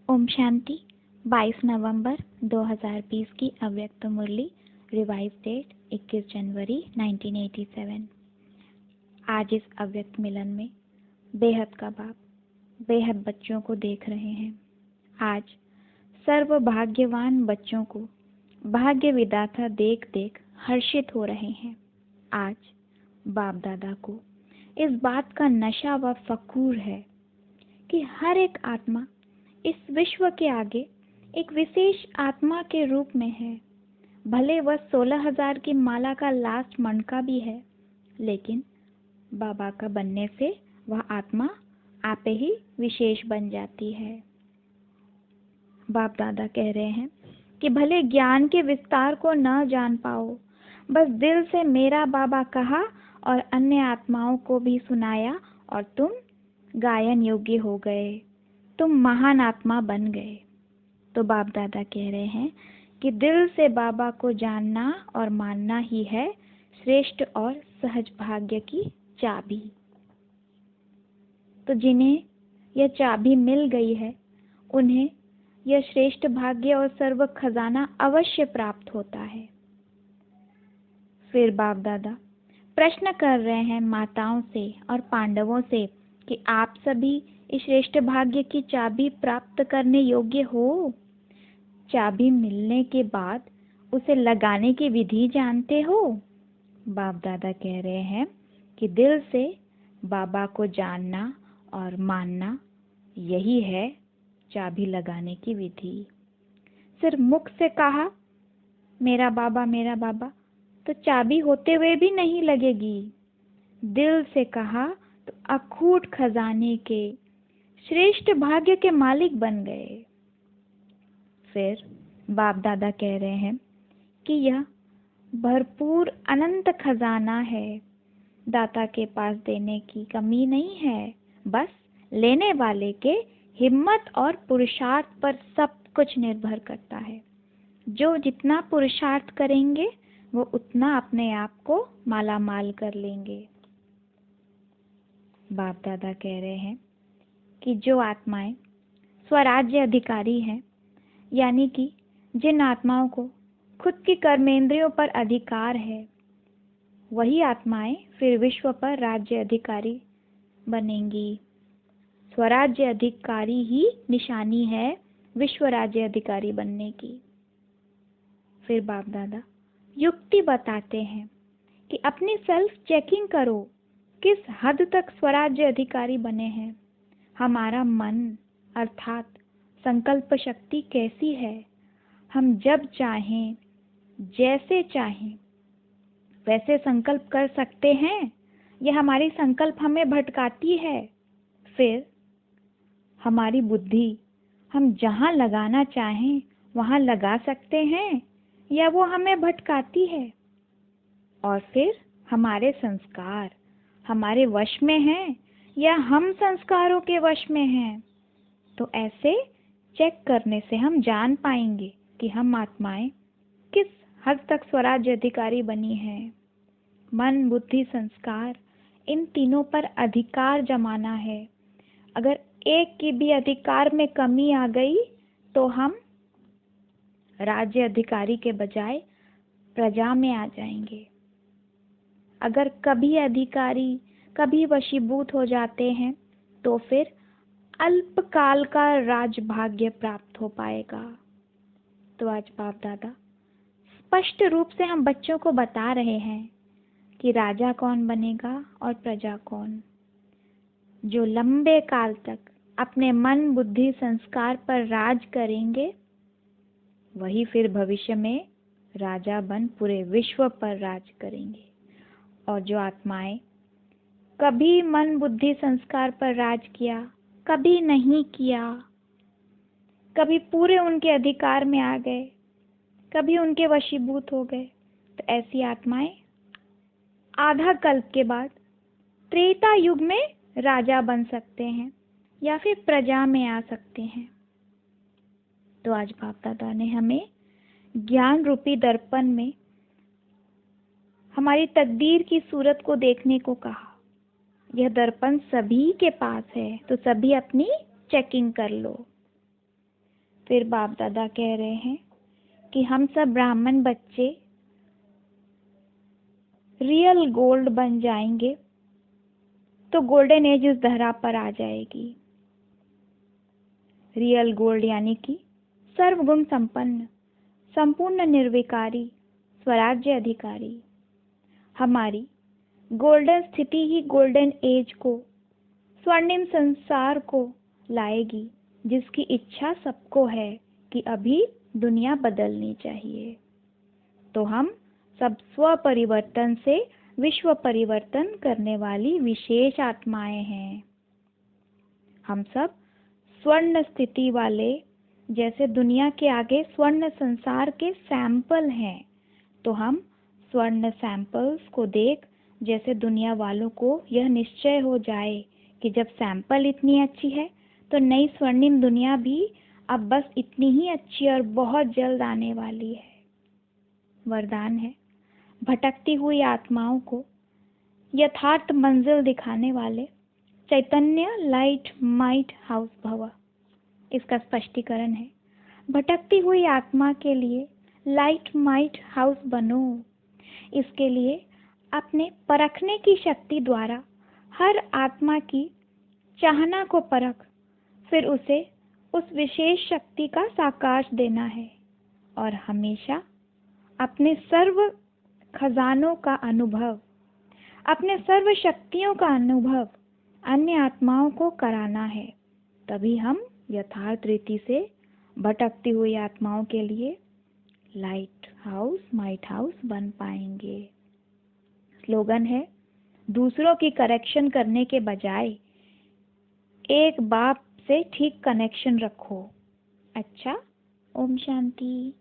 ओम शांति। 22 नवंबर 2020 की अव्यक्त मुरली, revise date 21 जनवरी 1987। आज इस अव्यक्त मिलन में बेहद का बाप बेहद बच्चों को देख रहे हैं। आज सर्व भाग्यवान बच्चों को भाग्य विधाता देख देख हर्षित हो रहे हैं। आज बाप दादा को इस बात का नशा व फखूर है कि हर एक आत्मा इस विश्व के आगे एक विशेष आत्मा के रूप में है। भले वह 16,000 की माला का लास्ट मणका भी है, लेकिन बाबा का बनने से वह आत्मा आपे ही विशेष बन जाती है। बाप दादा कह रहे हैं कि भले ज्ञान के विस्तार को न जान पाओ, बस दिल से मेरा बाबा कहा और अन्य आत्माओं को भी सुनाया और तुम गायन योग्य हो गए, तुम महान आत्मा बन गए। तो बाप दादा कह रहे हैं कि दिल से बाबा को जानना और मानना ही है श्रेष्ठ और सहज भाग्य की चाबी। तो जिन्हें यह चाबी मिल गई है, उन्हें यह श्रेष्ठ भाग्य और सर्व खजाना अवश्य प्राप्त होता है। फिर बाप दादा प्रश्न कर रहे हैं माताओं से और पांडवों से कि आप सभी इस श्रेष्ठ भाग्य की चाबी प्राप्त करने योग्य हो? चाबी मिलने के बाद उसे लगाने की विधि जानते हो? बाप दादा कह रहे हैं कि दिल से बाबा को जानना और मानना, यही है चाबी लगाने की विधि। सिर्फ मुख से कहा मेरा बाबा, तो चाबी होते हुए भी नहीं लगेगी। दिल से कहा तो अखूट खजाने के श्रेष्ठ भाग्य के मालिक बन गए। फिर बाप दादा कह रहे हैं कि यह भरपूर अनंत खजाना है। दाता के पास देने की कमी नहीं है, बस लेने वाले के हिम्मत और पुरुषार्थ पर सब कुछ निर्भर करता है। जो जितना पुरुषार्थ करेंगे वो उतना अपने आप को मालामाल कर लेंगे। बाप दादा कह रहे हैं कि जो आत्माएं स्वराज्य अधिकारी हैं, यानी कि जिन आत्माओं को खुद की कर्मेंद्रियों पर अधिकार है, वही आत्माएं फिर विश्व पर राज्य अधिकारी बनेंगी। स्वराज्य अधिकारी ही निशानी है विश्व राज्य अधिकारी बनने की। फिर बाप दादा युक्ति बताते हैं कि अपनी सेल्फ चेकिंग करो, किस हद तक स्वराज्य अधिकारी बने हैं। हमारा मन अर्थात संकल्प शक्ति कैसी है? हम जब चाहें, जैसे चाहें वैसे संकल्प कर सकते हैं या हमारी संकल्प हमें भटकाती है? फिर हमारी बुद्धि हम जहाँ लगाना चाहें वहाँ लगा सकते हैं या वो हमें भटकाती है? और फिर हमारे संस्कार हमारे वश में हैं या हम संस्कारों के वश में हैं? तो ऐसे चेक करने से हम जान पाएंगे कि हम आत्माएं किस हद तक स्वराज्य अधिकारी बनी हैं। मन, बुद्धि, संस्कार, इन तीनों पर अधिकार जमाना है। अगर एक की भी अधिकार में कमी आ गई तो हम राज्य अधिकारी के बजाय प्रजा में आ जाएंगे। अगर कभी अधिकारी कभी वशीभूत हो जाते हैं तो फिर अल्पकाल का राजभाग्य प्राप्त हो पाएगा। तो आज बाप दादा स्पष्ट रूप से हम बच्चों को बता रहे हैं कि राजा कौन बनेगा और प्रजा कौन। जो लंबे काल तक अपने मन, बुद्धि, संस्कार पर राज करेंगे, वही फिर भविष्य में राजा बन पूरे विश्व पर राज करेंगे। और जो आत्माएं कभी मन, बुद्धि, संस्कार पर राज किया, कभी नहीं किया, कभी पूरे उनके अधिकार में आ गए, कभी उनके वशीभूत हो गए, तो ऐसी आत्माएं आधा कल्प के बाद त्रेता युग में राजा बन सकते हैं या फिर प्रजा में आ सकते हैं। तो आज बाप दादा ने हमें ज्ञान रूपी दर्पण में हमारी तकदीर की सूरत को देखने को कहा। यह दर्पण सभी के पास है, तो सभी अपनी चेकिंग कर लो। फिर बाप दादा कह रहे हैं कि हम सब ब्राह्मण बच्चे रियल गोल्ड बन जाएंगे तो गोल्डन एज उस धरा पर आ जाएगी। रियल गोल्ड यानी कि सर्वगुण संपन्न, संपूर्ण निर्विकारी, स्वराज्य अधिकारी। हमारी गोल्डन स्थिति ही गोल्डन एज को, स्वर्णिम संसार को लाएगी, जिसकी इच्छा सबको है कि अभी दुनिया बदलनी चाहिए। तो हम सब स्व परिवर्तन से विश्व परिवर्तन करने वाली विशेष आत्माएं हैं। हम सब स्वर्ण स्थिति वाले, जैसे दुनिया के आगे स्वर्ण संसार के सैंपल हैं, तो हम स्वर्ण सैंपल्स को देख जैसे दुनिया वालों को यह निश्चय हो जाए कि जब सैंपल इतनी अच्छी है तो नई स्वर्णिम दुनिया भी अब बस इतनी ही अच्छी और बहुत जल्द आने वाली है। वरदान है भटकती हुई आत्माओं को यथार्थ मंजिल दिखाने वाले चैतन्य लाइट माइट हाउस भव। इसका स्पष्टीकरण है, भटकती हुई आत्मा के लिए लाइट माइट हाउस बनो। इसके लिए अपने परखने की शक्ति द्वारा हर आत्मा की चाहना को परख, फिर उसे उस विशेष शक्ति का साकार देना है और हमेशा अपने सर्व खजानों का अनुभव, अपने सर्व शक्तियों का अनुभव अन्य आत्माओं को कराना है। तभी हम यथार्थ रीति से भटकती हुई आत्माओं के लिए लाइट हाउस माइट हाउस बन पाएंगे। स्लोगन है, दूसरों की करेक्शन करने के बजाय एक बाप से ठीक कनेक्शन रखो। अच्छा, ओम शांति।